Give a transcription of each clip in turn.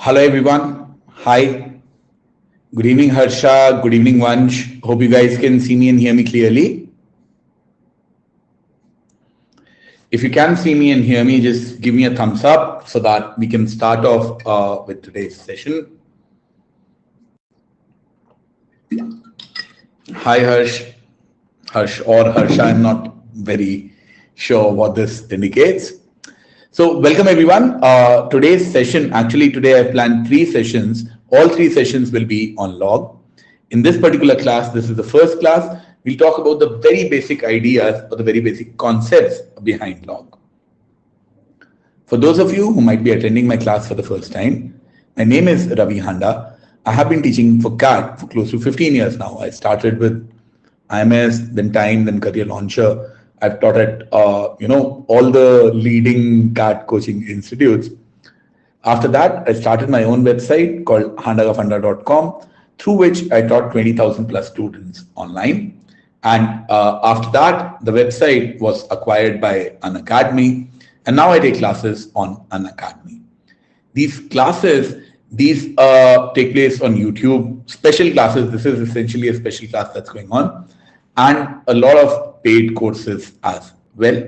Hello everyone. Hi. Good evening Harsha. Good evening Vansh. Hope you guys can see me and hear me clearly. If you can see me and hear me, just give me a thumbs up so that we can start off with today's session. Hi Harsh or Harsha. I'm not very sure what this indicates. So welcome everyone. Today's session, actually today I planned 3 sessions. All 3 sessions will be on log. In this particular class, this is the first class, we'll talk about the very basic ideas or the very basic concepts behind log. For those of you who might be attending my class for the first time, my name is Ravi Handa. I have been teaching for CAT for close to 15 years now. I started with IMS, then Time, then Career Launcher. I've taught at all the leading CAT coaching institutes. After that, I started my own website called handagafunda.com, through which I taught 20,000 plus students online. And after that, the website was acquired by Unacademy, and now I take classes on Unacademy. These classes, take place on YouTube, special classes. This is essentially a special class that's going on, and a lot of paid courses as well.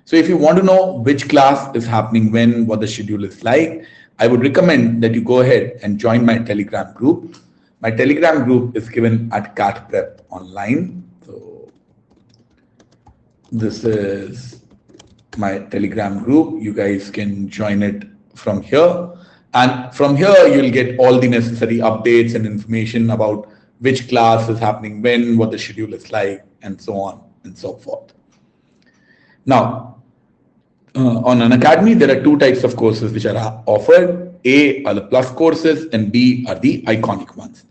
So if you want to know which class is happening when, what the schedule is like, I would recommend that you go ahead and join my Telegram group. My Telegram group is given at CAT Prep Online. So this is my Telegram group. You guys can join it from here. And from here, you'll get all the necessary updates and information about which class is happening when, what the schedule is like, and so on and so forth. Now, on Unacademy, there are 2 types of courses which are offered. A are the plus courses and B are the iconic ones.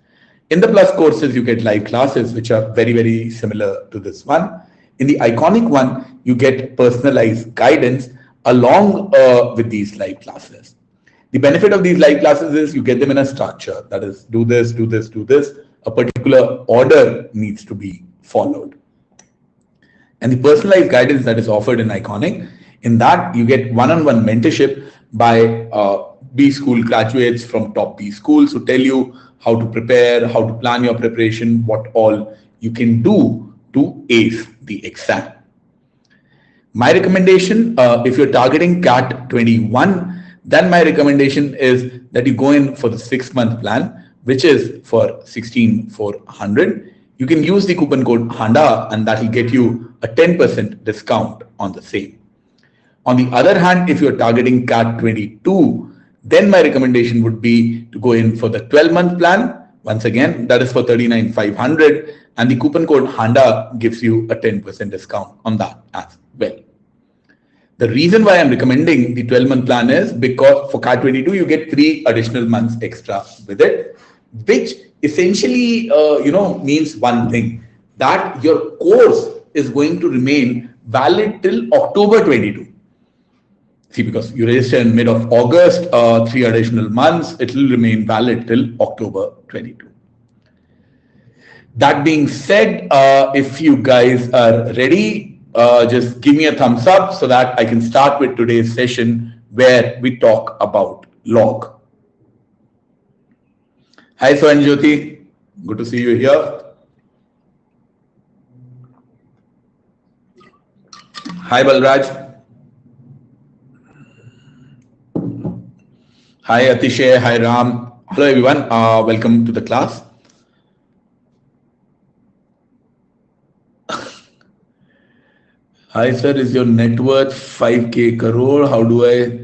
In the plus courses, you get live classes which are very, very similar to this one. In the iconic one, you get personalized guidance along with these live classes. The benefit of these live classes is you get them in a structure. That is, do this, do this, do this. A particular order needs to be followed. And the personalized guidance that is offered in Iconic, in that you get one-on-one mentorship by B school graduates from top B schools who tell you how to prepare, how to plan your preparation, what all you can do to ace the exam. My recommendation, if you're targeting CAT 21, then my recommendation is that you go in for the 6-month plan, which is for 16,400. You can use the coupon code HANDA and that will get you a 10% discount on the same. On the other hand, if you're targeting CAT 22, then my recommendation would be to go in for the 12-month plan. Once again, that is for 39,500, and the coupon code HANDA gives you a 10% discount on that as well. The reason why I'm recommending the 12-month plan is because for CAT 22, you get 3 additional months extra with it, which essentially, means one thing, that your course is going to remain valid till October 22. See, because you register in mid of August, 3 additional months, it will remain valid till October 22. That being said, if you guys are ready, just give me a thumbs up so that I can start with today's session where we talk about log. Hi Swanjyoti, good to see you here. Hi Balraj. Hi Atishay, hi Ram. Hello everyone, welcome to the class. Hi sir, is your net worth 5k crore? How do I...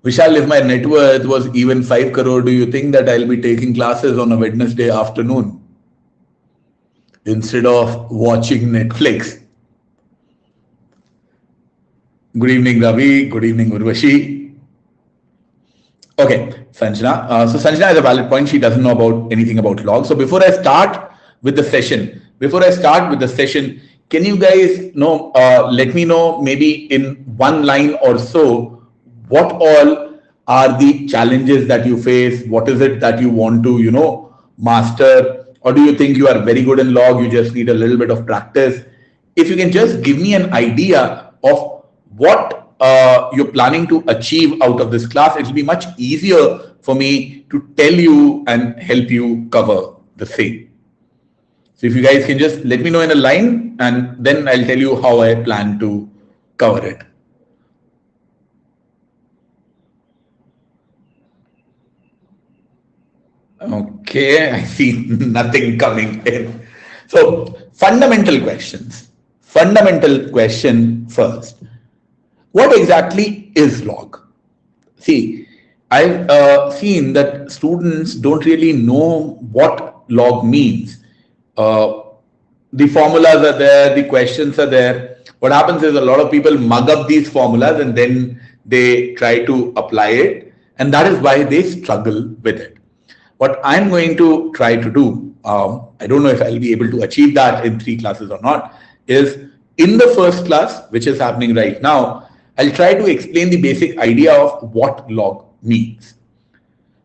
Vishal, if my net worth was even 5 crore, do you think that I'll be taking classes on a Wednesday afternoon instead of watching Netflix? Good evening, Ravi. Good evening, Urvashi. Okay, Sanjana. So Sanjana has a valid point. She doesn't know about anything about log. So before I start with the session, can you guys know, let me know maybe in one line or so, what all are the challenges that you face? What is it that you want to, master? Or do you think you are very good in log, you just need a little bit of practice? If you can just give me an idea of what you're planning to achieve out of this class, it will be much easier for me to tell you and help you cover the same. So if you guys can just let me know in a line, and then I'll tell you how I plan to cover it. Okay, I see nothing coming in. So fundamental questions. Fundamental question first. What exactly is log? See, I've seen that students don't really know what log means. The formulas are there, the questions are there. What happens is a lot of people mug up these formulas and then they try to apply it, and that is why they struggle with it. What I'm going to try to do, I don't know if I'll be able to achieve that in 3 classes or not, is in the first class, which is happening right now, I'll try to explain the basic idea of what log means.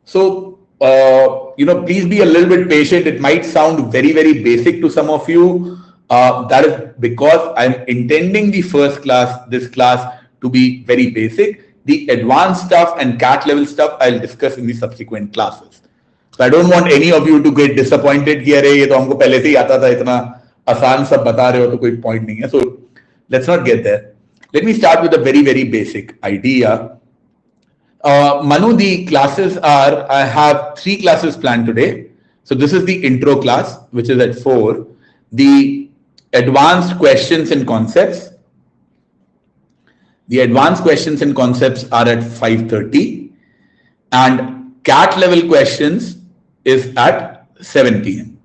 So, please be a little bit patient. It might sound very, very basic to some of you. That is because I'm intending the first class, this class, to be very basic. The advanced stuff and CAT level stuff I'll discuss in the subsequent classes. So I don't want any of you to get disappointed कि अरे ये तो हमको पहले से ही आता था, इतना आसान सब बता रहे हो तो कोई point नहीं है. So let's not get there. Let me start with a very, very basic idea. Manu, the classes are, I have 3 classes planned today. So this is the intro class, which is at 4. The advanced questions and concepts. The advanced questions and concepts are at 5:30. And CAT level questions is at 7 p.m.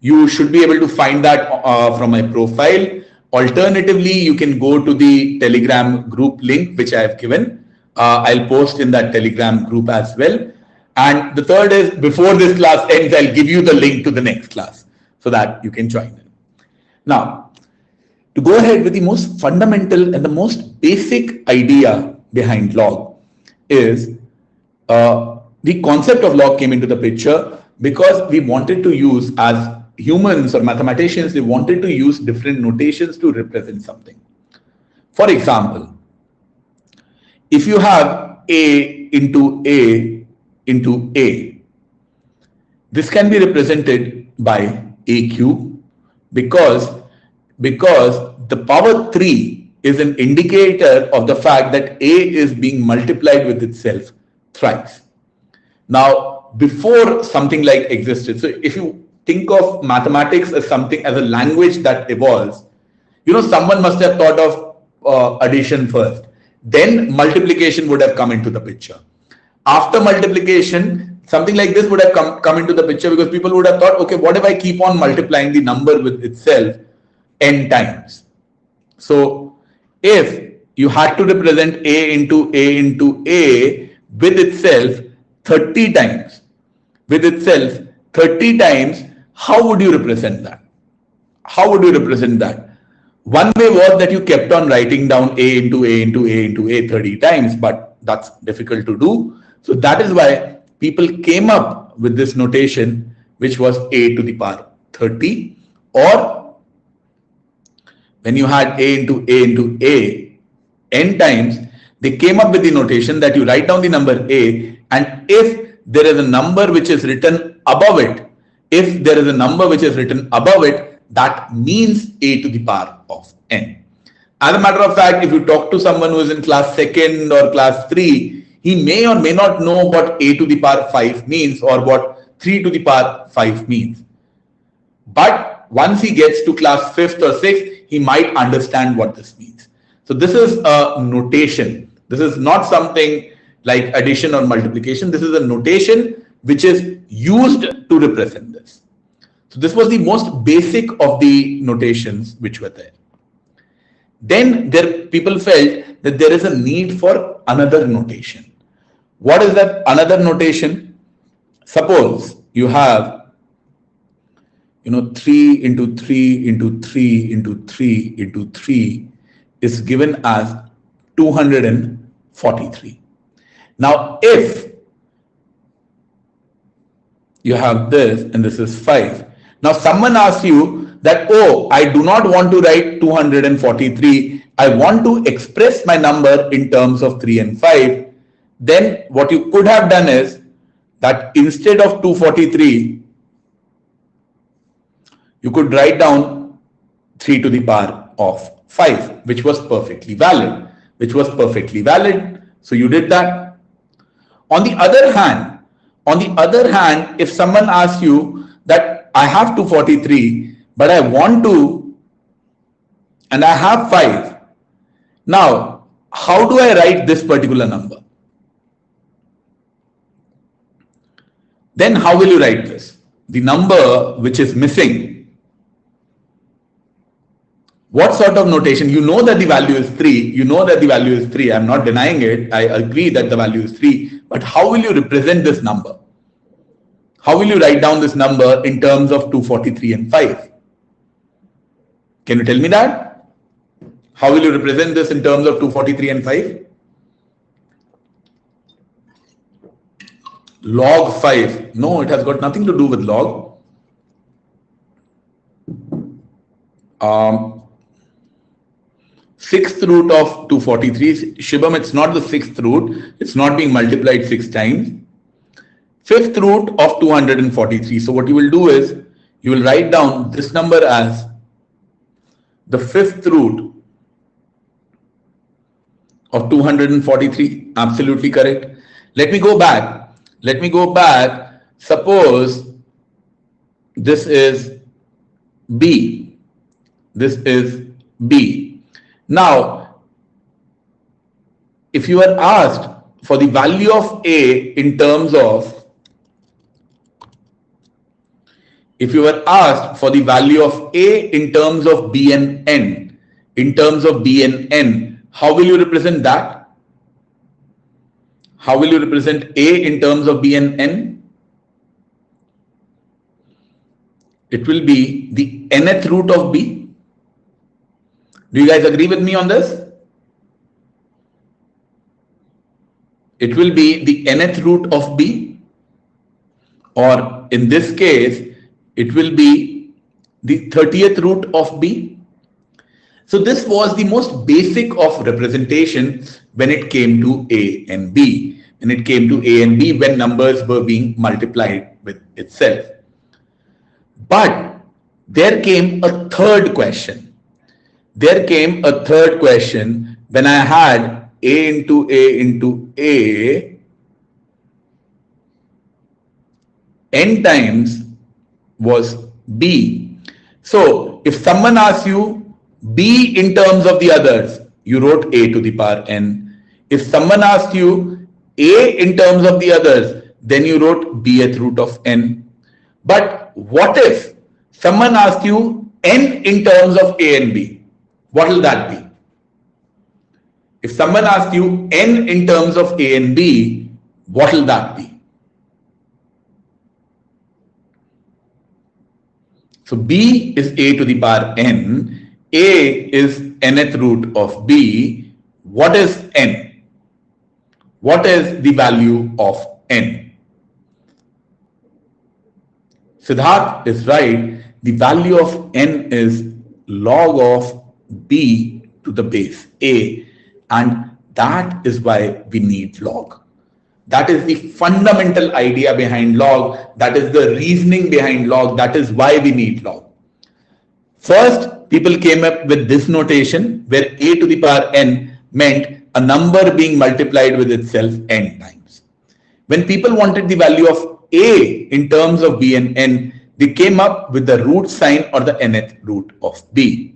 You should be able to find that from my profile. Alternatively, you can go to the Telegram group link, which I have given. I'll post in that Telegram group as well. And the third is, before this class ends, I'll give you the link to the next class so that you can join in. Now, to go ahead with the most fundamental and the most basic idea behind log is the concept of log came into the picture because we wanted to use, as humans or mathematicians, they wanted to use different notations to represent something. For example, if you have A into A into A, this can be represented by A cube because the power 3 is an indicator of the fact that A is being multiplied with itself thrice. Now, before something like existed, so if you think of mathematics as something, as a language that evolves, someone must have thought of addition first. Then multiplication would have come into the picture. After multiplication, something like this would have come into the picture because people would have thought, okay, what if I keep on multiplying the number with itself n times? So if you had to represent A into A into A with itself 30 times, how would you represent that? How would you represent that? One way was that you kept on writing down A into A into A into A 30 times, but that's difficult to do. So that is why people came up with this notation, which was A to the power 30, or when you had A into A into A n times, they came up with the notation that you write down the number A, and if there is a number which is written above it, that means A to the power of n. As a matter of fact, if you talk to someone who is in class 2nd or class 3, he may or may not know what A to the power 5 means or what 3 to the power 5 means. But once he gets to class 5th or 6th, he might understand what this means. So this is a notation. This is not something like addition or multiplication. This is a notation which is used to represent this. So this was the most basic of the notations which were there. Then people felt that there is a need for another notation. What is that another notation? Suppose you have 3 into 3 into 3 into 3 into 3 is given as 243. Now, if you have this and this is 5. Now, someone asks you that, oh, I do not want to write 243. I want to express my number in terms of 3 and 5. Then what you could have done is that instead of 243, you could write down 3 to the power of 5, which was perfectly valid. So you did that. On the other hand, if someone asks you that I have 243, but I want to, and I have 5. Now, how do I write this particular number? Then how will you write this? The number which is missing. What sort of notation? You know that the value is 3. I'm not denying it. I agree that the value is 3. But how will you represent this number? How will you write down this number in terms of 243 and 5? Can you tell me that? How will you represent this in terms of 243 and 5? Log 5. No, it has got nothing to do with log. Sixth root of 243. Shibam, it's not the sixth root. It's not being multiplied 6 times. Fifth root of 243. So what you will do is, you will write down this number as the fifth root of 243. Absolutely correct. Let me go back. Suppose this is B. Now, if you are asked for the value of A in terms of, B and N, how will you represent that? How will you represent A in terms of B and N? It will be the nth root of B. Do you guys agree with me on this? It will be the nth root of B, or in this case, it will be the 30th root of B. So this was the most basic of representation when it came to A and B. When numbers were being multiplied with itself. But there came a third question. When I had A into A, N times was B. So if someone asks you B in terms of the others, you wrote A to the power N. If someone asks you A in terms of the others, then you wrote Bth root of N. But what if someone asks you N in terms of A and B? What will that be? If someone asks you N in terms of A and B, what will that be? So B is A to the power N. A is nth root of B. What is N? What is the value of N? Siddharth is right. The value of N is log of B to the base A, and that is why we need log. That is the fundamental idea behind log. That is the reasoning behind log. That is why we need log. First, people came up with this notation where A to the power N meant a number being multiplied with itself N times. When people wanted the value of A in terms of B and N, they came up with the root sign or the nth root of B.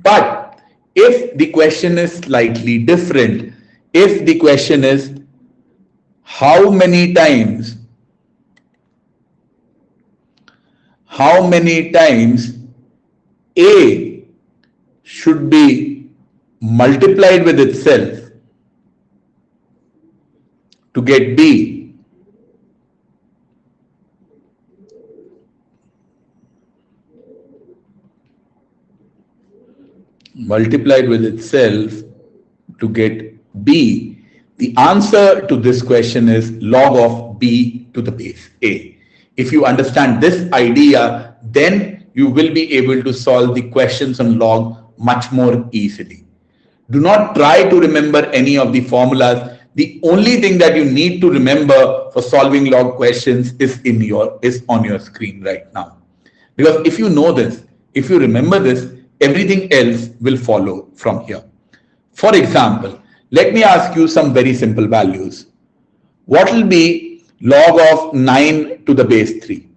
But if the question is slightly different, if the question is how many times A should be multiplied with itself to get B, multiplied with itself to get B, the answer to this question is log of B to the base A. If you understand this idea, then you will be able to solve the questions on log much more easily. Do not try to remember any of the formulas. The only thing that you need to remember for solving log questions is on your screen right now. Because if you know this, if you remember this, everything else will follow from here. For example, let me ask you some very simple values. What will be log of 9 to the base 3?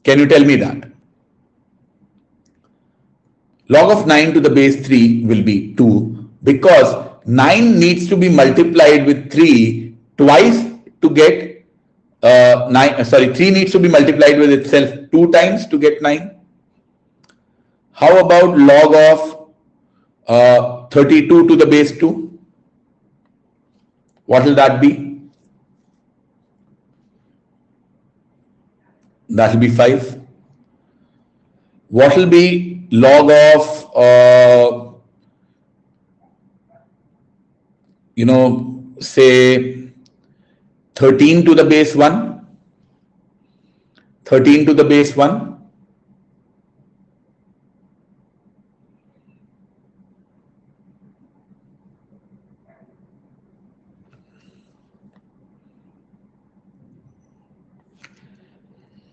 Can you tell me that? Log of 9 to the base 3 will be 2, because 9 needs to be multiplied with 3 twice to get 3 needs to be multiplied with itself 2 times to get 9. How about log of 32 to the base 2? What will that be? That will be 5. What will be log of say 13 to the base 1? 13 to the base 1?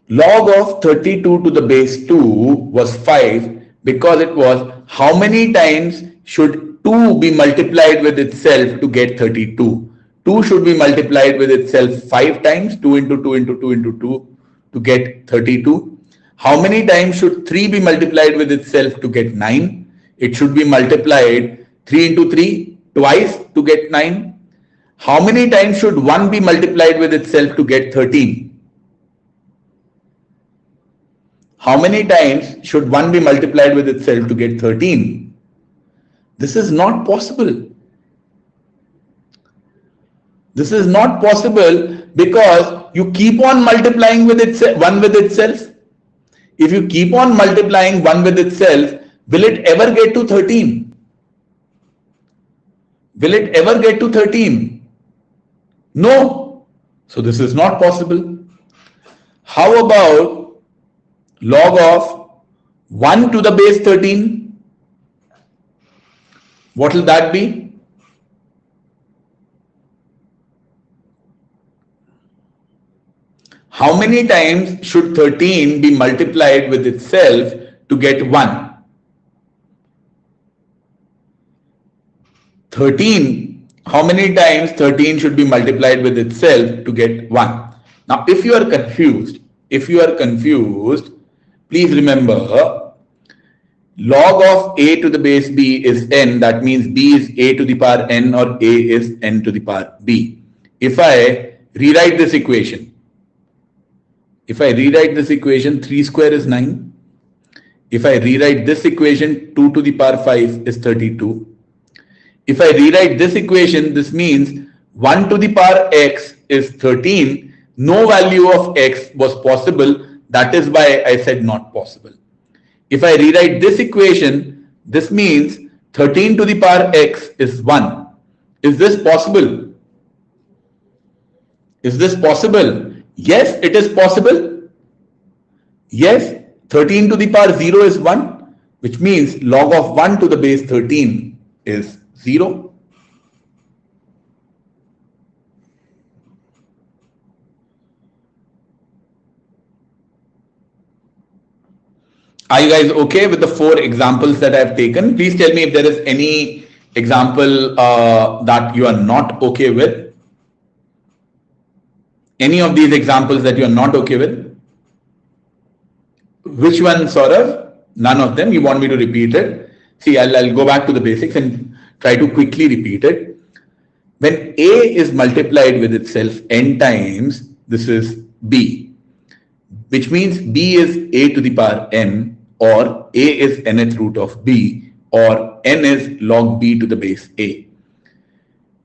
Log of 32 to the base 2 was 5, because it was how many times should 2 be multiplied with itself to get 32? 2 should be multiplied with itself 5 times, 2 into 2 into 2 into 2 to get 32. How many times should 3 be multiplied with itself to get 9? It should be multiplied 3 into 3 twice to get 9. How many times should 1 be multiplied with itself to get 13? How many times should 1 be multiplied with itself to get 13? This is not possible. This is not possible because you keep on multiplying with itself, 1 with itself. If you keep on multiplying 1 with itself, will it ever get to 13? Will it ever get to 13? No. So this is not possible. How about log of 1 to the base 13? What will that be? How many times should 13 be multiplied with itself to get 1? 13, how many times 13 should be multiplied with itself to get 1? Now, if you are confused, please remember, log of a to the base b is n. That means b is a to the power n or a is n to the power b. If I rewrite this equation, 3 square is 9. If I rewrite this equation, 2 to the power 5 is 32. If I rewrite this equation, this means 1 to the power x is 13. No value of x was possible. That is why I said not possible. If I rewrite this equation, this means 13 to the power x is 1. Is this possible? Is this possible? Yes, it is possible. Yes, 13 to the power 0 is 1, which means log of 1 to the base 13 is 0. Are you guys okay with the 4 examples that I've taken? Please tell me if there is any example that you are not okay with. Any of these examples that you are not okay with? Which one, Saurav? None of them. You want me to repeat it? See, I'll go back to the basics and try to quickly repeat it. When A is multiplied with itself n times, this is B, which means B is a to the power n, or a is nth root of b, or n is log b to the base a.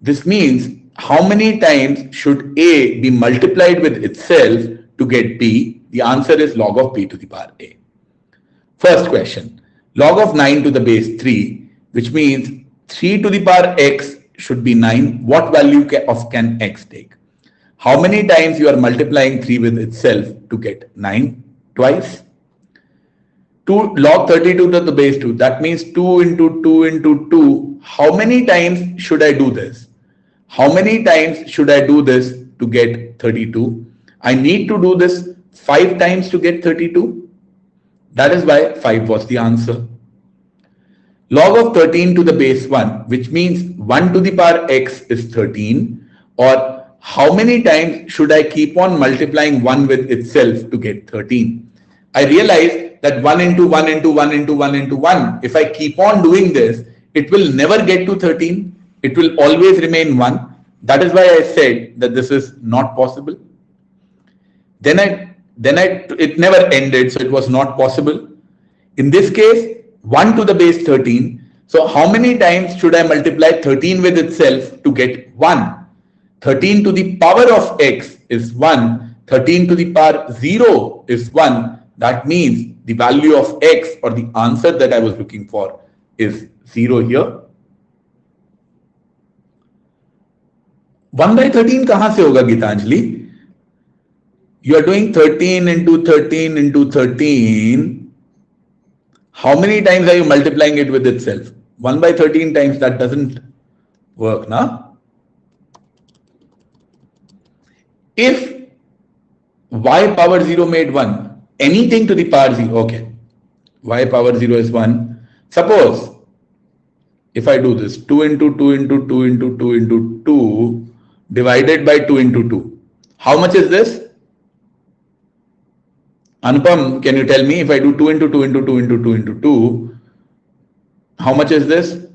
This means how many times should a be multiplied with itself to get b? The answer is log of b to the power a. First question, log of 9 to the base 3, which means 3 to the power x should be 9. What value can x take? How many times you are multiplying 3 with itself to get 9? Twice. Log 32 to the base 2. That means 2 into 2 into 2. How many times should I do this? How many times should I do this to get 32? I need to do this 5 times to get 32. That is why 5 was the answer. Log of 13 to the base 1, which means 1 to the power x is 13, or how many times should I keep on multiplying 1 with itself to get 13? I realize that 1 into 1 into 1 into 1 into 1, if I keep on doing this, it will never get to 13. It will always remain 1. That is why I said that this is not possible. It never ended, so it was not possible. In this case, 1 to the base 13. So how many times should I multiply 13 with itself to get 1? 13 to the power of x is 1. 13 to the power 0 is 1. That means the value of x, or the answer that I was looking for, is 0 here. 1 by 13 kahan se hoga, Gitanjali? You are doing 13 into 13 into 13. How many times are you multiplying it with itself? 1 by 13 times, that doesn't work, na? If y power 0 made 1, anything to the power 0, okay. Y power 0 is 1. Suppose, if I do this, 2 into 2 into 2 into 2 into 2 divided by 2 into 2. How much is this? Anupam, can you tell me, if I do 2 into 2 into 2 into 2 into 2, how much is this?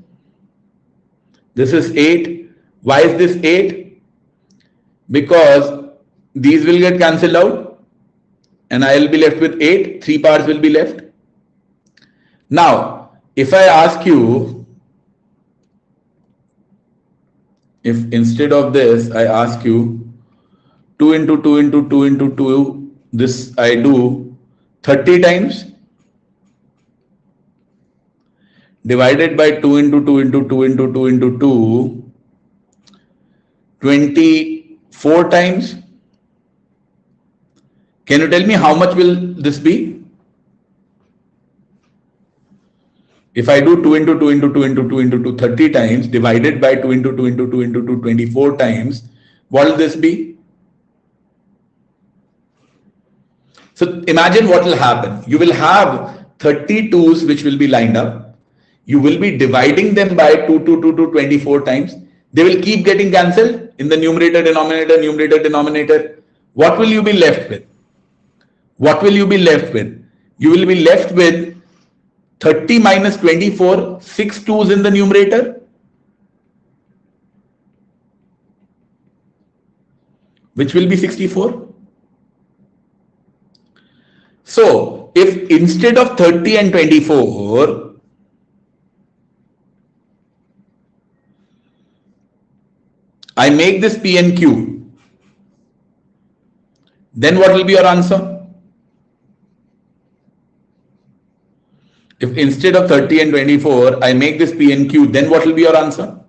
This is 8. Why is this 8? Because these will get cancelled out and I will be left with 8. 3 powers will be left. Now, if I ask you, if instead of this, I ask you 2 into 2 into 2 into 2, this I do 30 times, divided by 2 into 2 into 2 into 2 into 2, 24 times. Can you tell me how much will this be? If I do 2 into 2 into 2 into 2 into 2 30 times, divided by 2 into 2 into 2 into 2 24 times, what will this be? So imagine what will happen. You will have 32s which will be lined up. You will be dividing them by 2 to 2 to 24 times. They will keep getting cancelled in the numerator, denominator, numerator, denominator. What will you be left with? What will you be left with? You will be left with 30 minus 24, 6 2's in the numerator, which will be 64. So, if instead of 30 and 24, I make this P and Q, then what will be your answer? If instead of 30 and 24, I make this P and Q, then what will be your answer?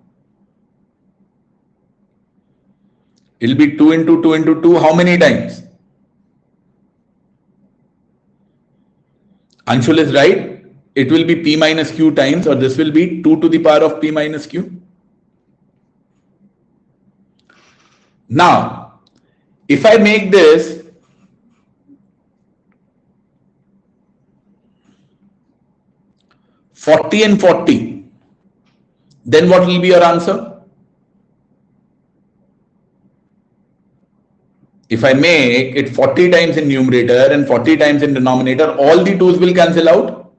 It will be 2 into 2 into 2, how many times? Anshul is right. It will be P minus Q times, or this will be 2 to the power of P minus Q. Now, if I make this (40 and 40), then what will be your answer? If I make it 40 times in numerator and 40 times in denominator, all the 2's will cancel out.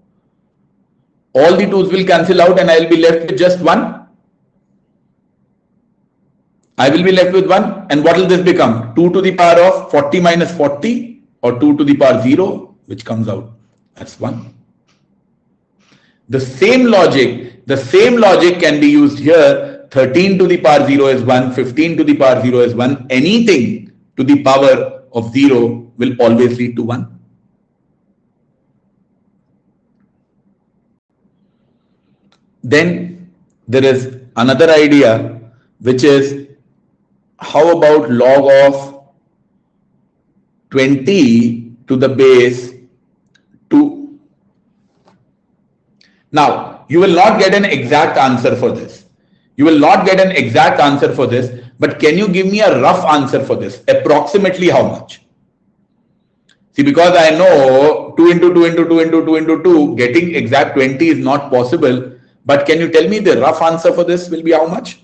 All the 2's will cancel out and I will be left with just 1. I will be left with 1. And what will this become? 2 to the power of 40 minus 40, or 2 to the power 0, which comes out as 1. The same logic can be used here. 13 to the power 0 is 1, 15 to the power 0 is 1. Anything to the power of 0 will always lead to 1. Then there is another idea, which is, how about log of 20 to the base 2? Now, you will not get an exact answer for this. You will not get an exact answer for this, but can you give me a rough answer for this? Approximately how much? See, because I know 2 into 2 into 2 into 2 into 2, getting exact 20 is not possible. But can you tell me the rough answer for this will be how much?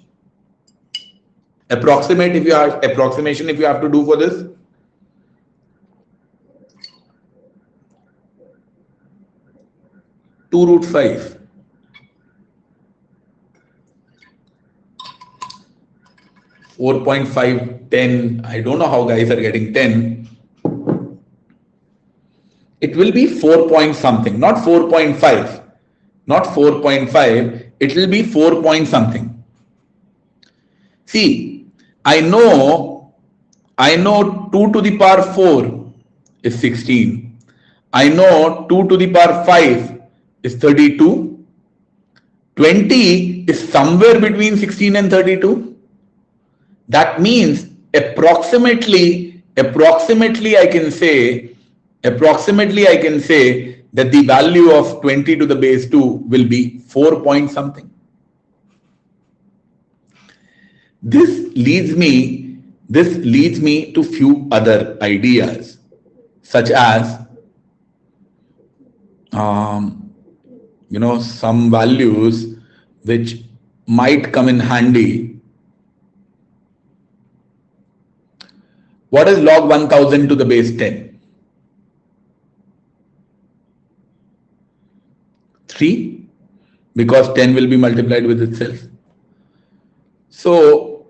Approximation if you have to do for this. Two root 5. 4.5, 10. I don't know how guys are getting 10. It will be 4 point something, not 4.5. Not 4.5. It will be 4 point something. See, I know 2 to the power 4 is 16. I know 2 to the power 5 is 32. 20 is somewhere between 16 and 32. That means approximately I can say that the value of 20 to the base 2 will be 4 point something. This leads me to few other ideas, such as some values which might come in handy. What is log 1000 to the base 10? 3, because 10 will be multiplied with itself. So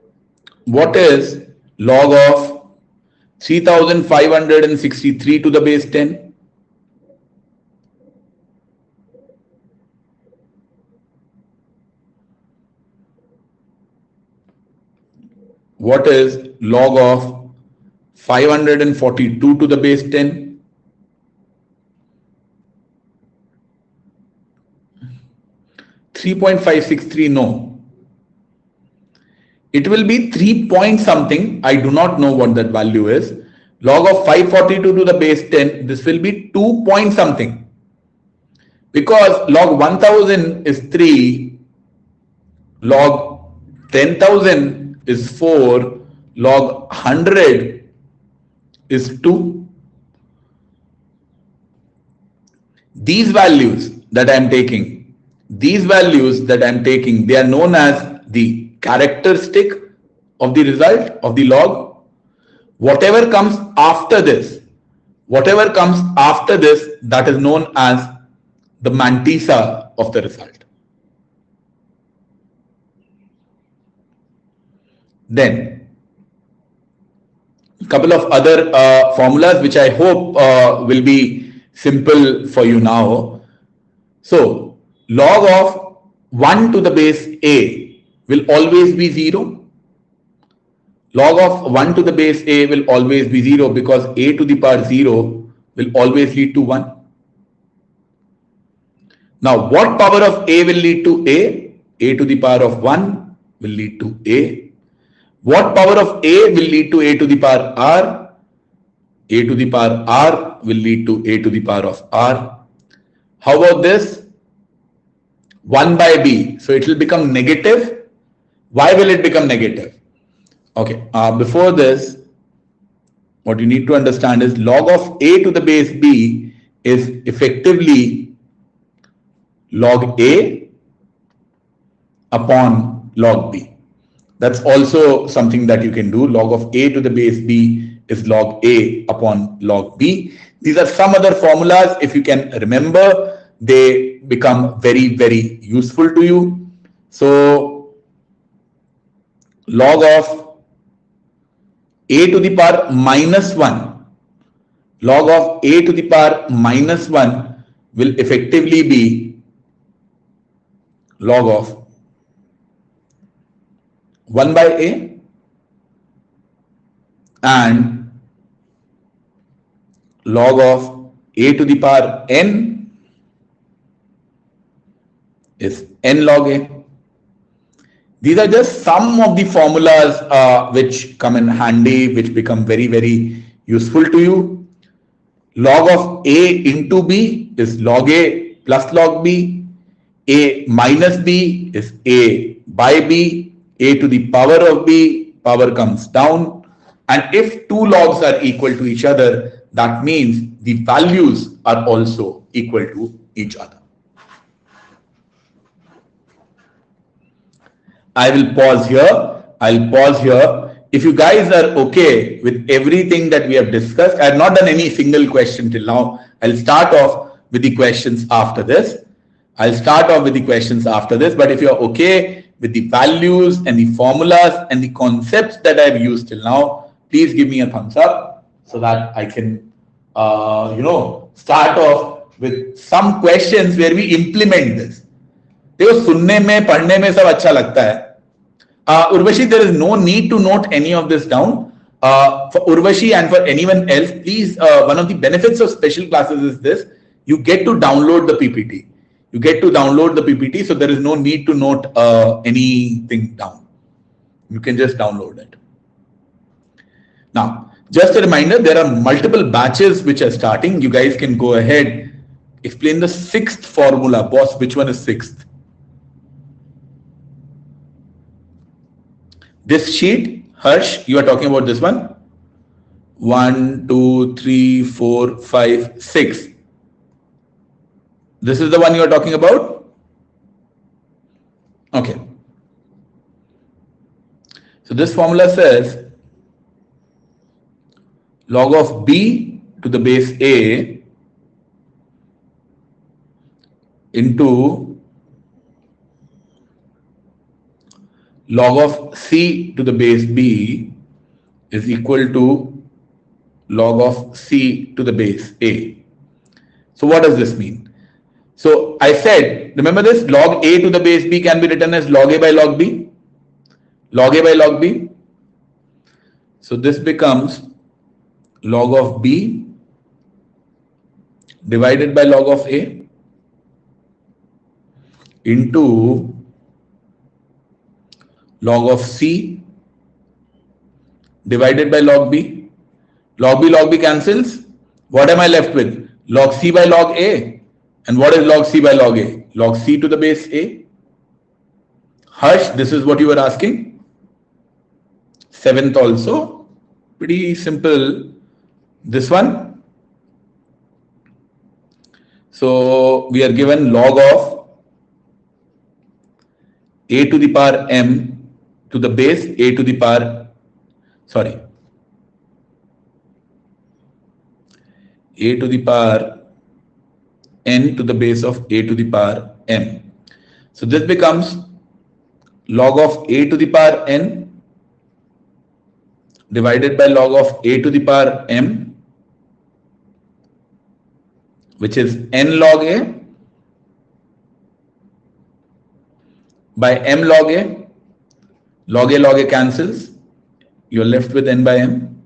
what is log of 3563 to the base 10? What is log of 542 to the base 10? .563, no. It will be 3 point something. I do not know what that value is. Log of 542 to the base 10, this will be 2 point something. Because log 1000 is 3, log 10,000 is 4, log 100 is 2. These values that I am taking, they are known as the characteristic of the result of the log. Whatever comes after this, that is known as the mantissa of the result. Then a couple of other formulas which I hope will be simple for you now. So log of 1 to the base a will always be 0. Log of 1 to the base a will always be 0 because a to the power 0 will always lead to 1. Now what power of a will lead to a? A to the power of 1 will lead to a. What power of a will lead to a to the power r? A to the power r will lead to a to the power of r. How about this? 1 by b. So it will become negative. Why will it become negative? Okay. Before this, what you need to understand is log of a to the base b is effectively log a upon log b. That's also something that you can do. Log of a to the base b is log a upon log b. These are some other formulas. If you can remember, they become very, very useful to you. So log of a to the power minus 1, log of a to the power minus 1 will effectively be log of 1 by a and log of a to the power n is n log a. These are just some of the formulas which come in handy, which become very, very useful to you. Log of a into b is log a plus log b. A minus b is a by b, a to the power of b, power comes down. And if two logs are equal to each other, that means the values are also equal to each other. I will pause here. I'll pause here. If you guys are okay with everything that we have discussed, I have not done any single question till now. I'll start off with the questions after this. But if you're okay with the values and the formulas and the concepts that I've used till now, please give me a thumbs up so that I can, start off with some questions where we implement this. देखो सुनने में पढ़ने में सब अच्छा लगता है. Urvashi, there is no need to note any of this down. For Urvashi and for anyone else, please, one of the benefits of special classes is this: you get to download the PPT. So there is no need to note anything down. You can just download it. Now, just a reminder, there are multiple batches which are starting. You guys can go ahead, explain the sixth formula. Boss, which one is sixth? This sheet, Harsh, you are talking about this one. 1, 2, 3, 4, 5, 6. This is the one you are talking about? Okay. So this formula says log of b to the base a into log of c to the base b is equal to log of c to the base a. So what does this mean? So I said, remember this, log a to the base b can be written as log a by log b. So this becomes log of b divided by log of a into log of c divided by log b. Log b cancels. What am I left with? Log c by log a. And what is log c by log a? Log c to the base a. Harsh, this is what you were asking. Seventh also. Pretty simple. This one. So we are given log of a to the power m to the base a to the power, a to the power n to the base of a to the power m. So this becomes log of a to the power n divided by log of a to the power m, which is n log a by m log a. Log a cancels. You're left with n by m.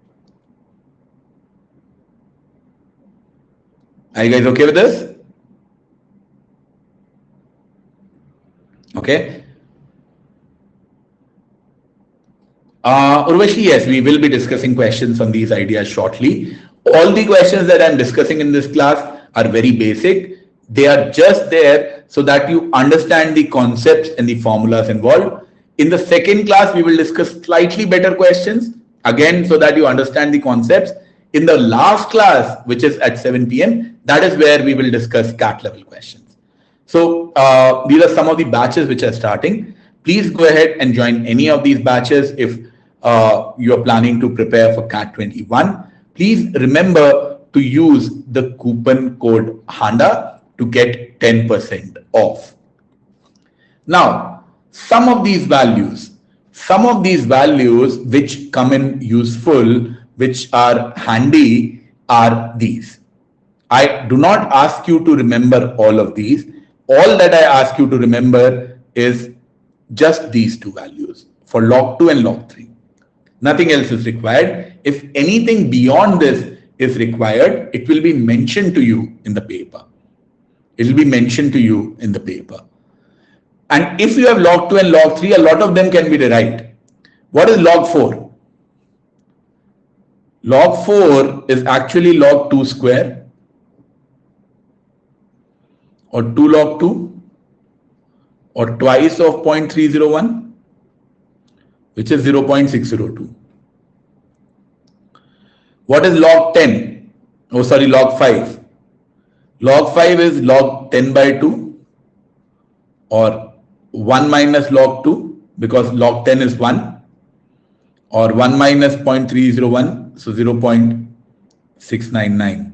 Are you guys okay with this? Okay. Urvashi, yes, we will be discussing questions on these ideas shortly. All the questions that I'm discussing in this class are very basic. They are just there so that you understand the concepts and the formulas involved. In the second class, we will discuss slightly better questions, again, so that you understand the concepts. In the last class, which is at 7 p.m., that is where we will discuss CAT level questions. So these are some of the batches which are starting. Please go ahead and join any of these batches if you are planning to prepare for CAT 21. Please remember to use the coupon code HANDA to get 10% off. Now, some of these values which come in useful, which are handy, are these. I do not ask you to remember all of these. All that I ask you to remember is just these two values for log 2 and log 3. Nothing else is required. If anything beyond this is required, it will be mentioned to you in the paper. It will be mentioned to you in the paper. And if you have log 2 and log 3, a lot of them can be derived. What is log 4? Log 4 is actually log 2 square or 2 log 2 or twice of 0.301, which is 0.602. What is log 10? Oh, sorry, log 5. Log 5 is log 10 by 2 or 1 minus log 2 because log 10 is 1 or 1 minus 0.301, so 0.699.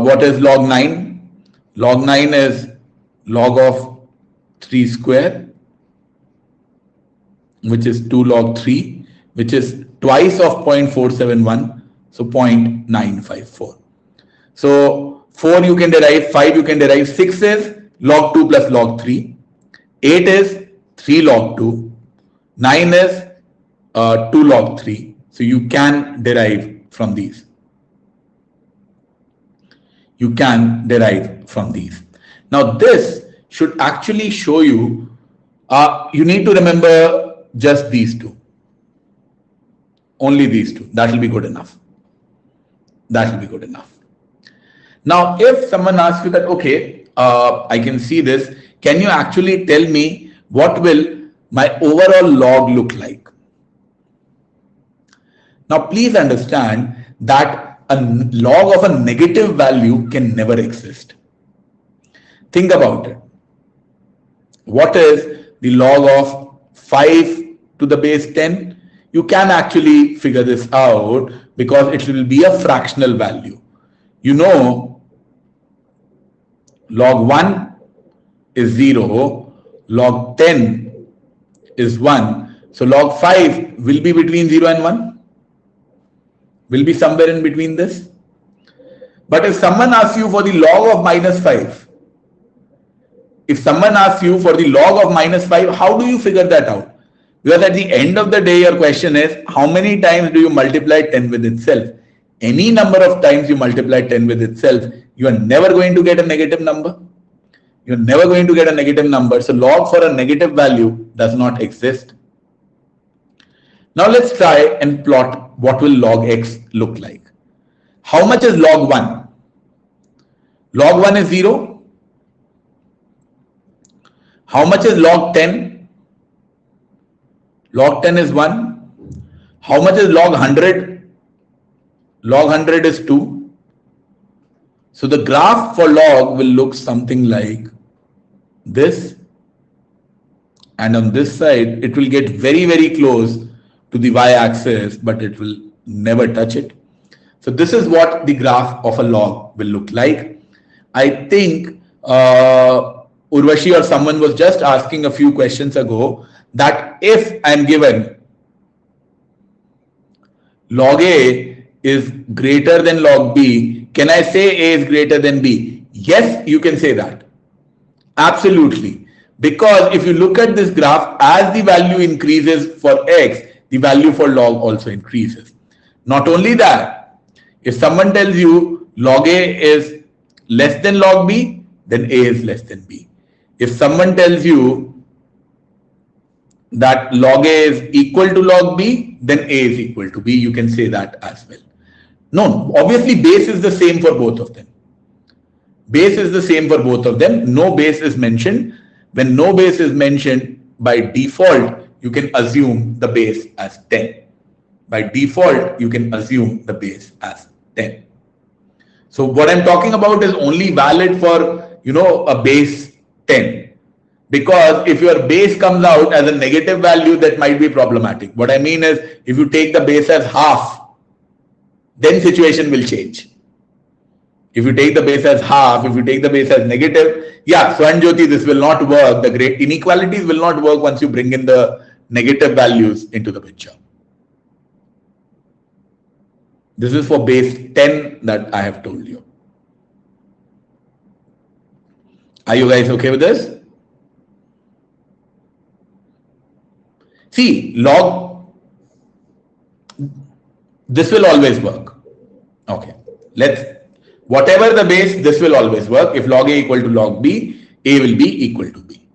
What is log 9? Log 9 is log of 3 square, which is 2 log 3, which is twice of 0.471, so 0.954. So 4 you can derive, 5 you can derive, 6 is log 2 plus log 3, 8 is 3 log 2, 9 is 2 log 3. So you can derive from these. You can derive from these. Now this should actually show you, you need to remember just these two. Only these two. That will be good enough. That will be good enough. Now, if someone asks you that, okay, I can see this, can you actually tell me what will my overall log look like? Now, please understand that a log of a negative value can never exist. Think about it. What is the log of 5 to the base 10? You can actually figure this out because it will be a fractional value. You know, log 1 is 0, log 10 is 1. So log 5 will be between 0 and 1. Will be somewhere in between this. But if someone asks you for the log of -5, if someone asks you for the log of -5, how do you figure that out? Because at the end of the day, your question is, how many times do you multiply 10 with itself? Any number of times you multiply 10 with itself, you are never going to get a negative number. You're never going to get a negative number. So log for a negative value does not exist. Now let's try and plot what will log x look like. How much is log 1? Log 1 is 0. How much is log 10? Log 10 is 1. How much is log 100? Log 100 is 2. So the graph for log will look something like this. And on this side, it will get very, very close to the y-axis, but it will never touch it. So this is what the graph of a log will look like. I think Urvashi or someone was just asking a few questions ago that if I'm given log A is greater than log B, can I say A is greater than B? Yes, you can say that. Absolutely. Because if you look at this graph, as the value increases for X, the value for log also increases. Not only that, if someone tells you log A is less than log B, then A is less than B. If someone tells you that log A is equal to log B, then A is equal to B. You can say that as well. No, obviously base is the same for both of them. Base is the same for both of them. No base is mentioned. When no base is mentioned, by default, you can assume the base as 10. By default, you can assume the base as 10. So what I'm talking about is only valid for, a base 10. Because if your base comes out as a negative value, that might be problematic. What I mean is, if you take the base as half, then situation will change. If you take the base as half, if you take the base as negative, yeah, Swanjyoti, this will not work. The great inequalities will not work once you bring in the negative values into the picture. This is for base 10 that I have told you. Are you guys okay with this? See, log, this will always work. Okay, whatever the base, this will always work. If log A equal to log B, A will be equal to B.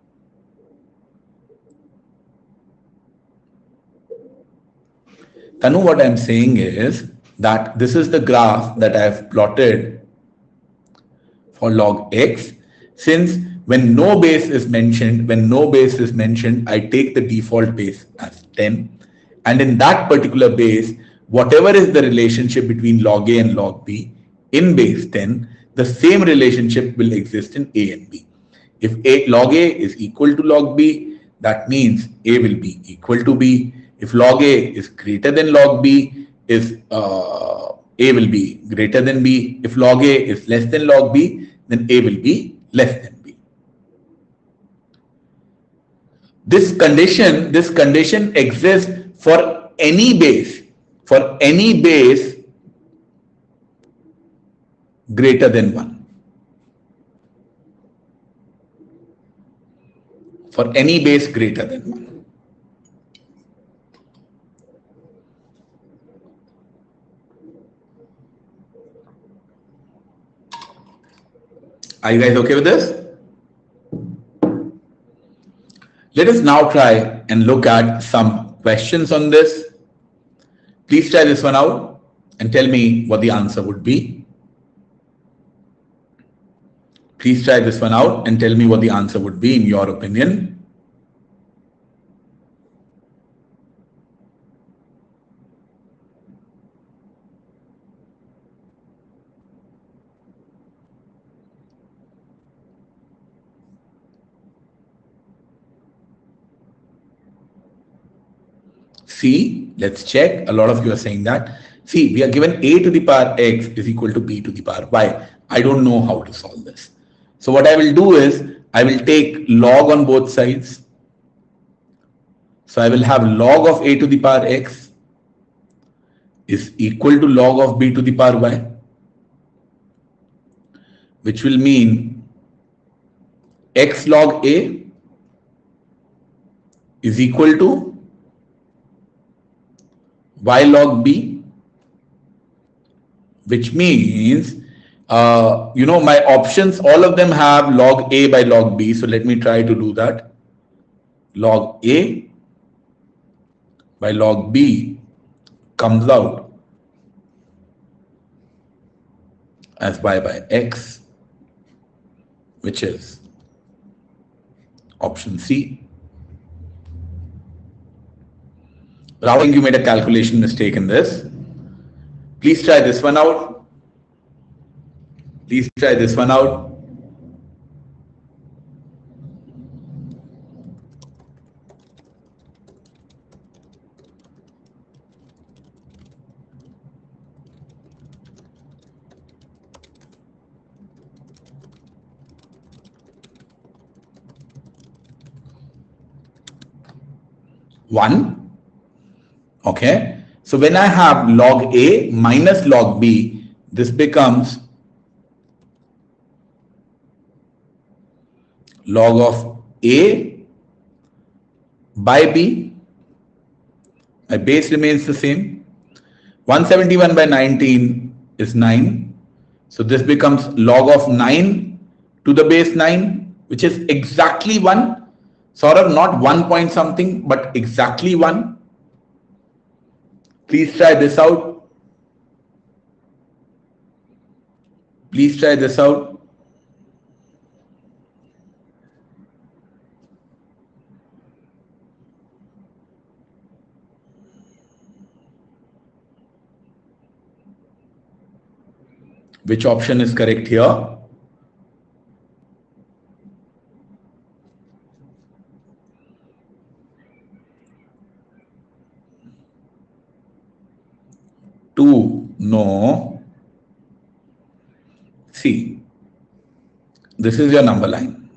Tanu, what I'm saying is that this is the graph that I have plotted for log X. Since When no base is mentioned, I take the default base as 10. And in that particular base, whatever is the relationship between log A and log B in base 10, the same relationship will exist in A and B. If log A is equal to log B, that means A will be equal to B. If log A is greater than log B, A will be greater than B. If log A is less than log B, then A will be less than B. This condition exists for any base greater than 1. For any base greater than 1. Are you guys okay with this? Let us now try and look at some questions on this. Please try this one out and tell me what the answer would be. Please try this one out and tell me what the answer would be in your opinion. See, let's check. A lot of you are saying that. See, we are given a to the power x is equal to b to the power y. I don't know how to solve this. So what I will do is I will take log on both sides. So I will have log of a to the power x is equal to log of b to the power y, which will mean x log a is equal to y log b, which means my options, all of them have log a by log b. So let me try to do that. Log a by log b comes out as y by x, which is option C. Rahul, I think you made a calculation mistake in this. Please try this one out. Please try this one out. One. Okay. So when I have log A minus log B, this becomes log of A by B. My base remains the same. 171 by 19 is 9. So this becomes log of 9 to the base 9, which is exactly 1. Sort of not 1 point something, but exactly 1. Please try this out. Please try this out. Which option is correct here? To know, see, this is your number line.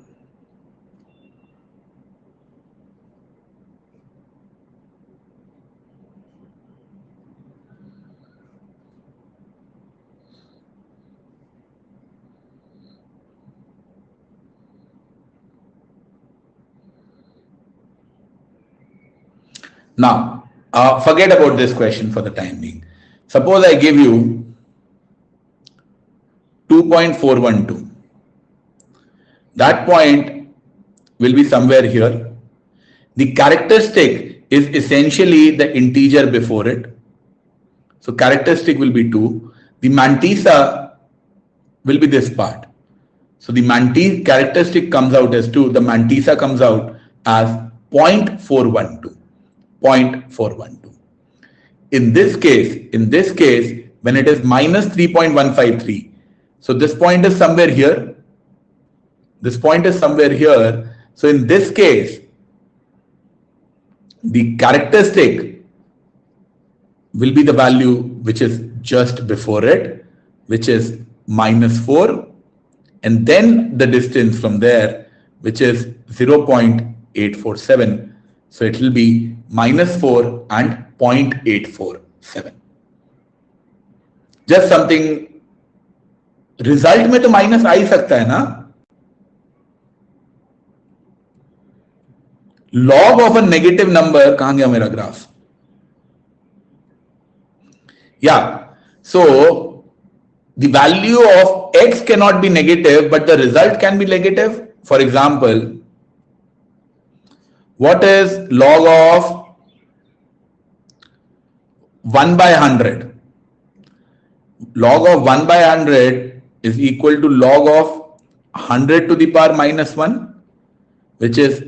Now, forget about this question for the time being. Suppose I give you 2.412. That point will be somewhere here. The characteristic is essentially the integer before it. So characteristic will be 2. The mantissa will be this part. So the Mantis characteristic comes out as 2. The Mantissa comes out as 0.412. 0.412. In this case, when it is minus 3.153, so this point is somewhere here. This point is somewhere here. So in this case, the characteristic will be the value which is just before it, which is minus 4, and then the distance from there, which is 0.847. So it will be minus 4 and 0.847. Just something, result में तो minus आ ही सकता है ना. Log of a negative number, कहां गया मेरा graph? Yeah, so the value of x cannot be negative, but the result can be negative. For example, what is log of 1 by 100? Log of 1 by 100 is equal to log of 100 to the power minus 1, which is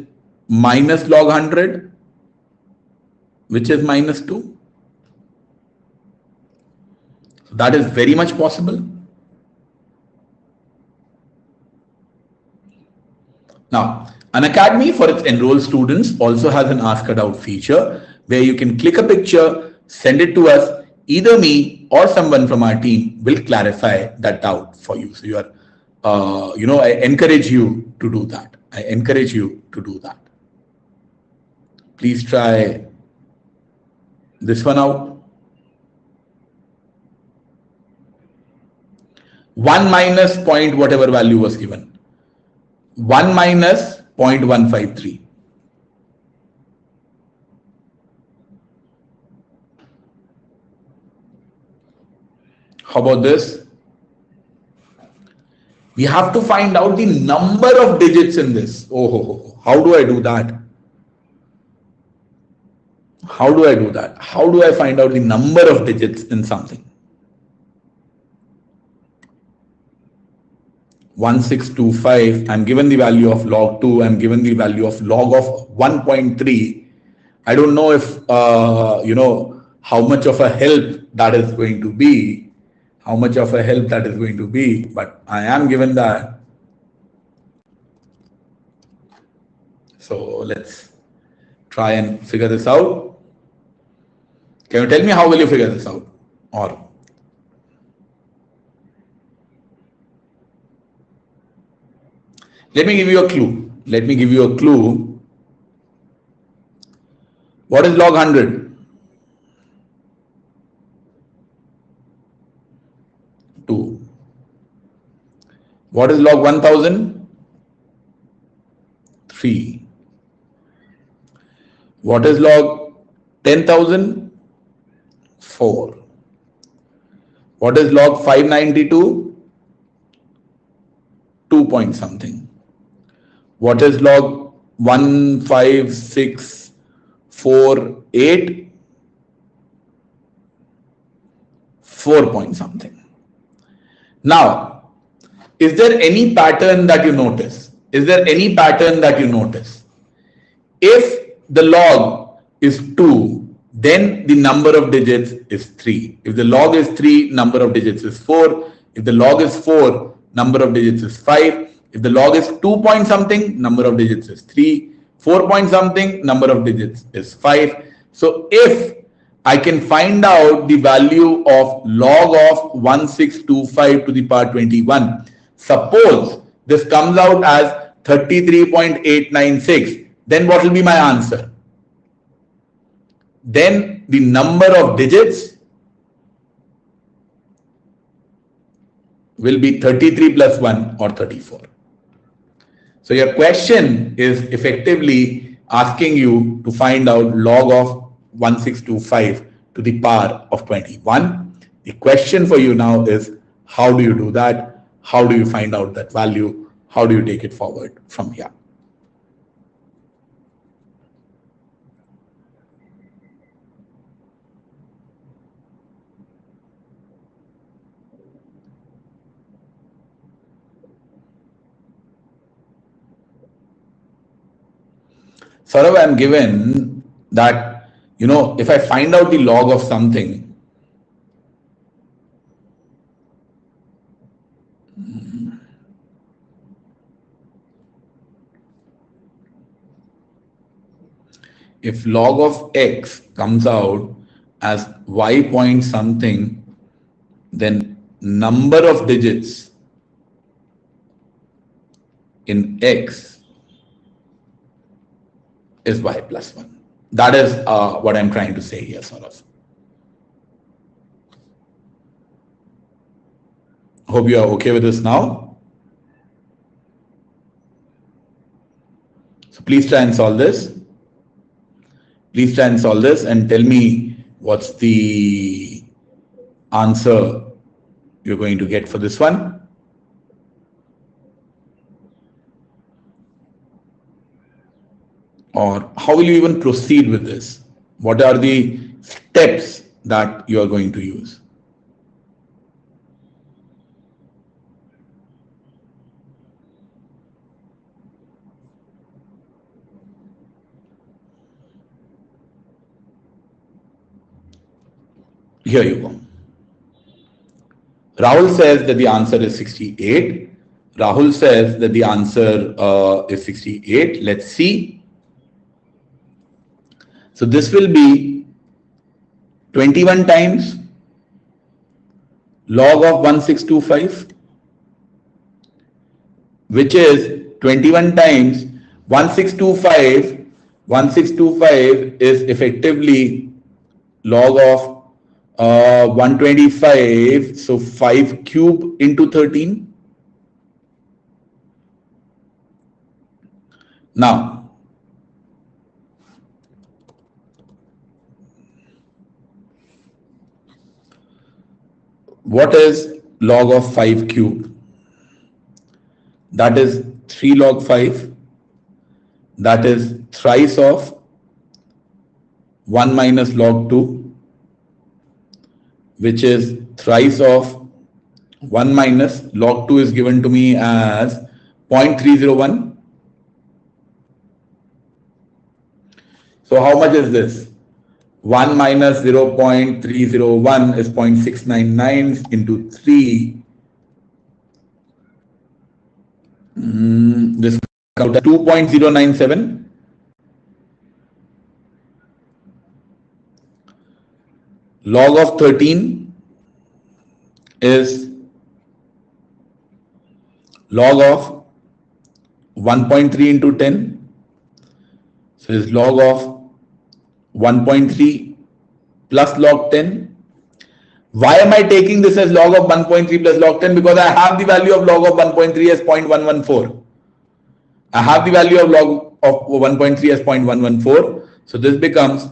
minus log 100, which is minus 2. So that is very much possible. Now, Unacademy for its enrolled students also has an Ask a Doubt feature where you can click a picture, send it to us. Either me or someone from our team will clarify that doubt for you. So you are, I encourage you to do that. I encourage you to do that. Please try this one out. 1 minus point whatever value was given. 1 minus 0.153. How about this? We have to find out the number of digits in this. Oh, how do I do that? How do I do that? How do I find out the number of digits in something? 1625, I'm given the value of log 2, I'm given the value of log of 1.3. I don't know if, how much of a help that is going to be, but I am given that. So let's try and figure this out. Can you tell me how will you figure this out? Or let me give you a clue. What is log 100? 2. What is log 1000? 3. What is log 10,000? 4. What is log 592? 2 point something. What is log 15648? 4 point something. Now, is there any pattern that you notice? If the log is 2, then the number of digits is 3. If the log is 3, number of digits is 4. If the log is 4, number of digits is 5. If the log is 2 point something, number of digits is 3. 4 point something, number of digits is 5. So if I can find out the value of log of 1625 to the power 21, suppose this comes out as 33.896, then what will be my answer? Then the number of digits will be 33 plus 1 or 34. So your question is effectively asking you to find out log of 1625 to the power of 21. The question for you now is, how do you do that? How do you find out that value? How do you take it forward from here? Saurav, I'm given that, if I find out the log of something, if log of x comes out as y point something, then number of digits in x is y plus 1. That is what I'm trying to say here, Saurav. Hope you are okay with this now. So please try and solve this. Please try and solve this and tell me what's the answer you're going to get for this one. Or how will you even proceed with this? What are the steps that you are going to use? Here you go. Rahul says that the answer is 68. Rahul says that the answer is 68. Let's see. So this will be 21 times log of 1625, which is 21 times 1625. 1625 is effectively log of 125, so 5 cube into 13. Now, what is log of 5 cube? That is 3 log 5. That is thrice of 1 minus log 2, which is thrice of 1 minus log 2 is given to me as 0.301. So how much is this? 1 minus 0.301 is 0.699 into 3. This comes out 2.097. Log of 13 is log of 1.3 into 10. So it's log of 1.3 plus log 10. Why am I taking this as log of 1.3 plus log 10? Because I have the value of log of 1.3 as 0.114. I have the value of log of 1.3 as 0.114. So this becomes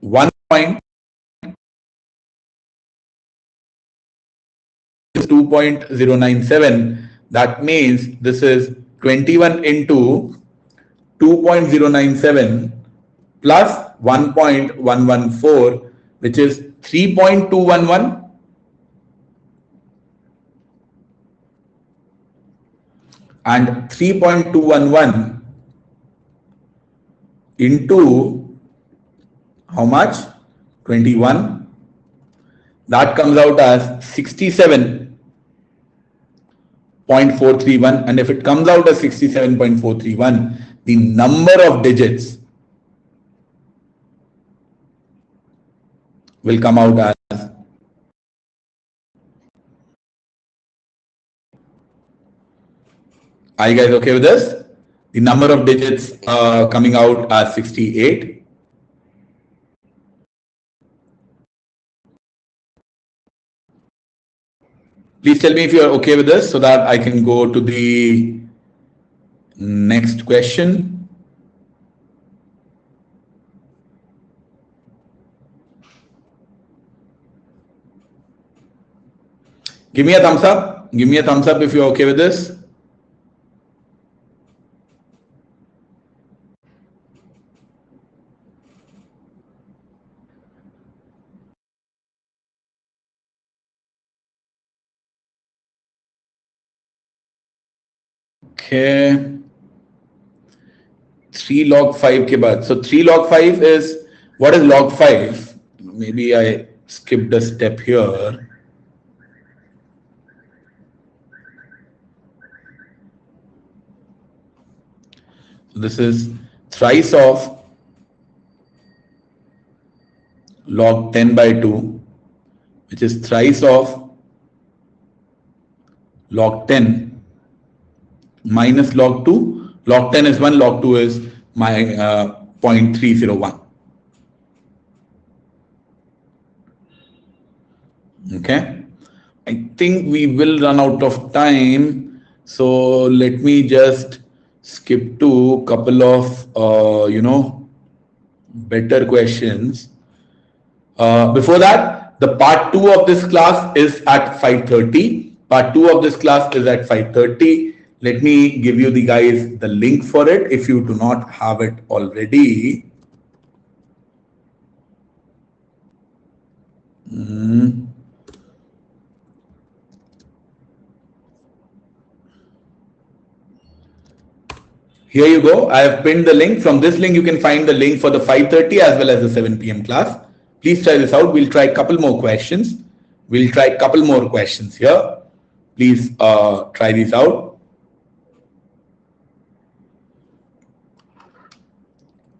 2.097. That means this is 21 into 2.097 plus 1.114, which is 3.211. And 3.211 into how much? 21. That comes out as 67.431. And if it comes out as 67.431, the number of digits will come out as Are you guys okay with this? The number of digits coming out as 68. Please tell me if you are okay with this so that I can go to the next question. Give me a thumbs up. Give me a thumbs up if you're okay with this. Okay. 3 log 5 के बाद. So 3 log 5 is, what is log 5? Maybe I skipped a step here. So this is thrice of log 10 by 2, which is thrice of log 10 minus log 2. Log 10 is 1, log 2 is my 0.301. Okay, I think we will run out of time, so let me just skip to a couple of better questions. Before that, the part 2 of this class is at 5:30. Part 2 of this class is at 5:30. Let me give you the guys the link for it if you do not have it already. Here you go. I have pinned the link. From this link, you can find the link for the 5:30 as well as the 7 p.m. class. Please try this out. We'll try a couple more questions. We'll try a couple more questions here. Please try these out.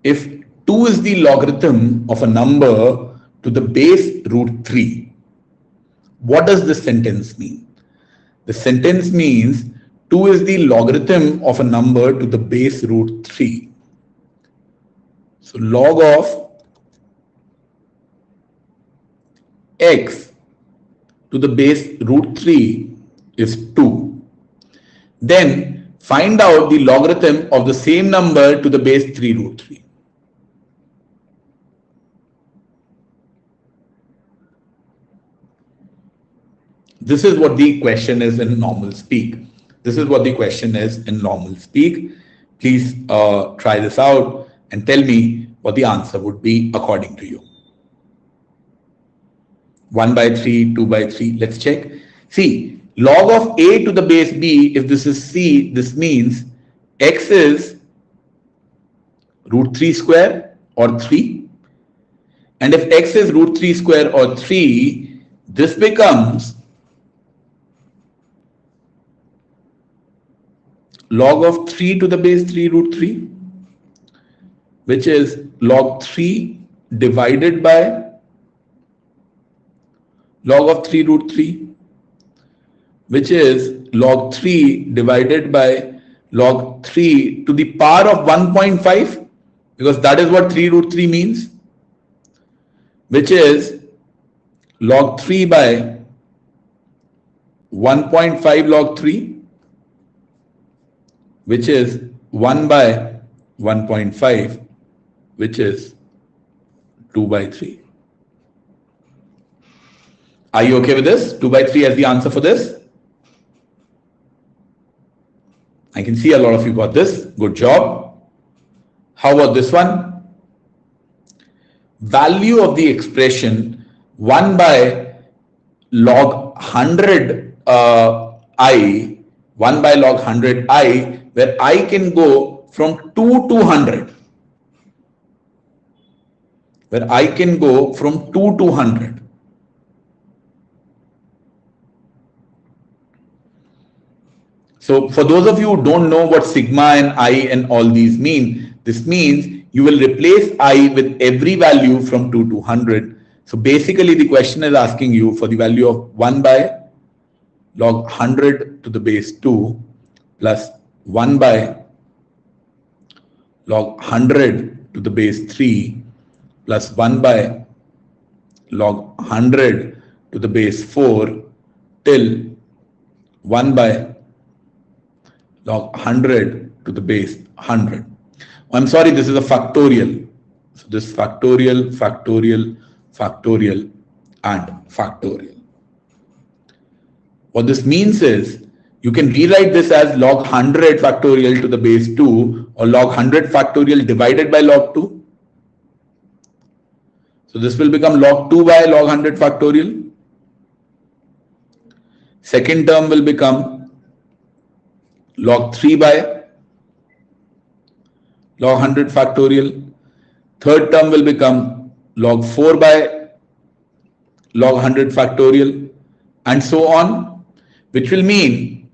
If 2 is the logarithm of a number to the base root 3, what does this sentence mean? The sentence means 2 is the logarithm of a number to the base root 3. So log of x to the base root 3 is 2. Then find out the logarithm of the same number to the base 3 root 3. This is what the question is in normal speak. This is what the question is in normal speak. Please try this out and tell me what the answer would be according to you. 1 by 3, 2 by 3. Let's check. See, log of a to the base b, if this is c, this means x is root 3 square or 3. And if x is root 3 square or 3, this becomes log of 3 to the base 3 root 3, which is log 3 divided by log of 3 root 3, which is log 3 divided by log 3 to the power of 1.5, because that is what 3 root 3 means, which is log 3 by 1.5 log 3, which is 1 by 1.5, which is 2 by 3. Are you okay with this? 2 by 3 as the answer for this? I can see a lot of you got this. Good job. How about this one? Value of the expression 1 by log 100 I, 1 by log 100 I, where I can go from 2 to 100. Where I can go from 2 to 100. So for those of you who don't know what sigma and I and all these mean, this means you will replace I with every value from 2 to 100. So basically the question is asking you for the value of 1 by log 100 to the base 2 plus 1 by log 100 to the base 3 plus 1 by log 100 to the base 4 till 1 by log 100 to the base 100. I'm sorry, this is a factorial. So this factorial, factorial, factorial, and factorial. What this means is you can rewrite this as log 100 factorial to the base 2 or log 100 factorial divided by log 2. So this will become log 2 by log 100 factorial. Second term will become log 3 by log 100 factorial. Third term will become log 4 by log 100 factorial, and so on, which will mean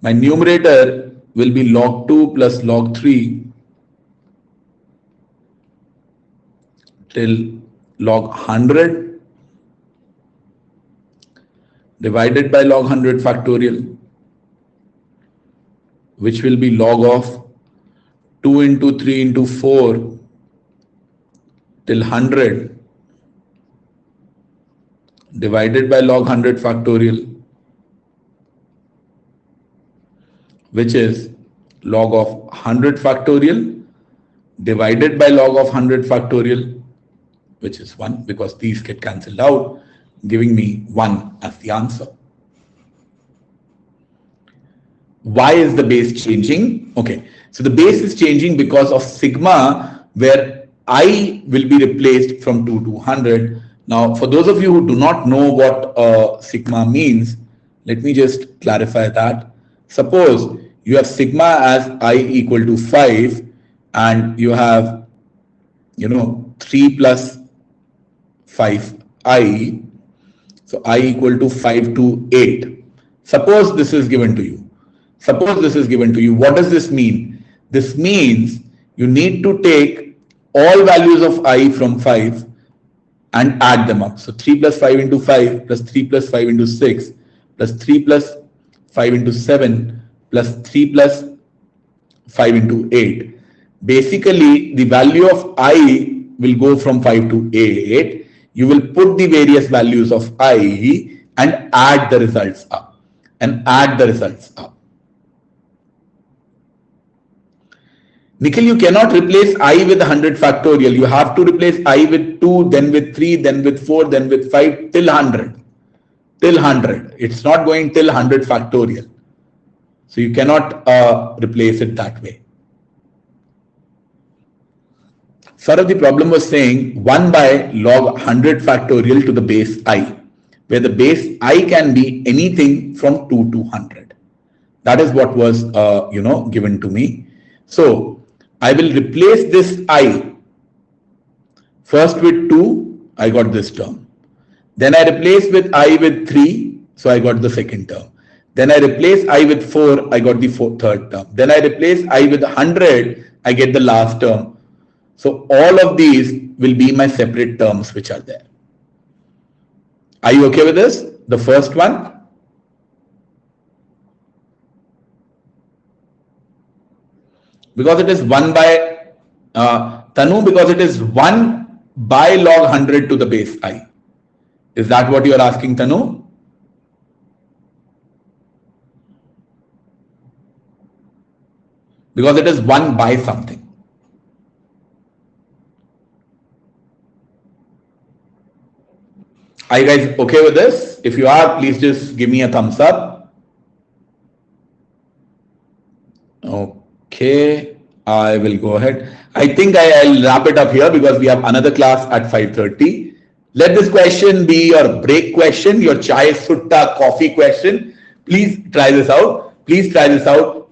my numerator will be log 2 plus log 3 till log 100 divided by log 100 factorial, which will be log of 2 into 3 into 4 till 100 divided by log 100 factorial, which is log of 100 factorial divided by log of 100 factorial, which is 1, because these get cancelled out, giving me 1 as the answer. Why is the base changing? Okay, so the base is changing because of sigma, where I will be replaced from 2 to 100. Now, for those of you who do not know what sigma means, let me just clarify that. Suppose you have sigma as I equal to 5, and you have, 3 plus 5i, so I equal to 5 to 8. Suppose this is given to you. What does this mean? This means you need to take all values of I from 5 and add them up. So 3 plus 5 into 5 plus 3 plus 5 into 6 plus 3 plus 5 into 7 plus 3 plus 5 into 8. Basically, the value of I will go from 5 to 8. You will put the various values of I and add the results up. Nikhil, you cannot replace I with 100 factorial. You have to replace I with 2, then with 3, then with 4, then with 5, till 100. It's not going till 100 factorial. So you cannot replace it that way. Saurav, the problem was saying 1 by log 100 factorial to the base I, where the base I can be anything from 2 to 100. That is what was given to me. So I will replace this I first with 2, I got this term. Then I replace with I with 3, so I got the second term. Then I replace I with 4, I got the third term. Then I replace I with 100, I get the last term. So all of these will be my separate terms which are there. Are you okay with this? The first one? Because it is 1 by Tanu, because it is 1 by log 100 to the base I. Is that what you are asking, Tanu? Because it is 1 by something. Are you guys okay with this? If you are, please just give me a thumbs up. Okay, I will go ahead. I think I'll wrap it up here because we have another class at 5:30. Let this question be your break question, your chai sutta coffee question. Please try this out.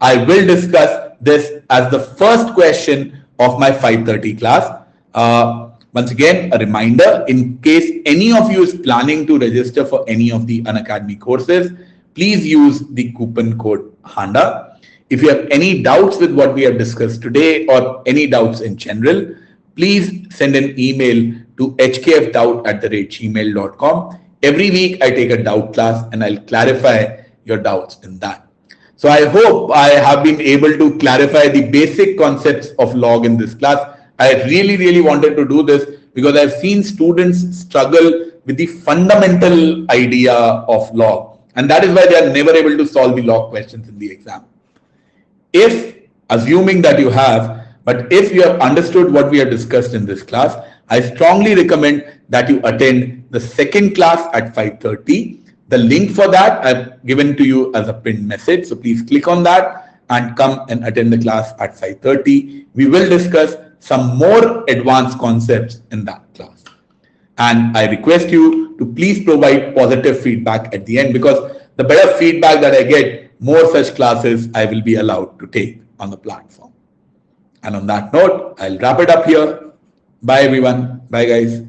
I will discuss this as the first question of my 5:30 class. Once again, a reminder, in case any of you is planning to register for any of the Unacademy courses, please use the coupon code HANDA. If you have any doubts with what we have discussed today or any doubts in general, please send an email to hkfdoubt@gmail.com. Every week I take a doubt class and I'll clarify your doubts in that. So I hope I have been able to clarify the basic concepts of log in this class. I really wanted to do this because I've seen students struggle with the fundamental idea of log, and that is why they are never able to solve the log questions in the exam. If, assuming that you have, but if you have understood what we have discussed in this class, I strongly recommend that you attend the second class at 5:30. The link for that I've given to you as a pinned message. So please click on that and come and attend the class at 5:30. We will discuss some more advanced concepts in that class. And I request you to please provide positive feedback at the end, because the better feedback that I get, more such classes I will be allowed to take on the platform. And on that note, I'll wrap it up here. Bye everyone. Bye guys.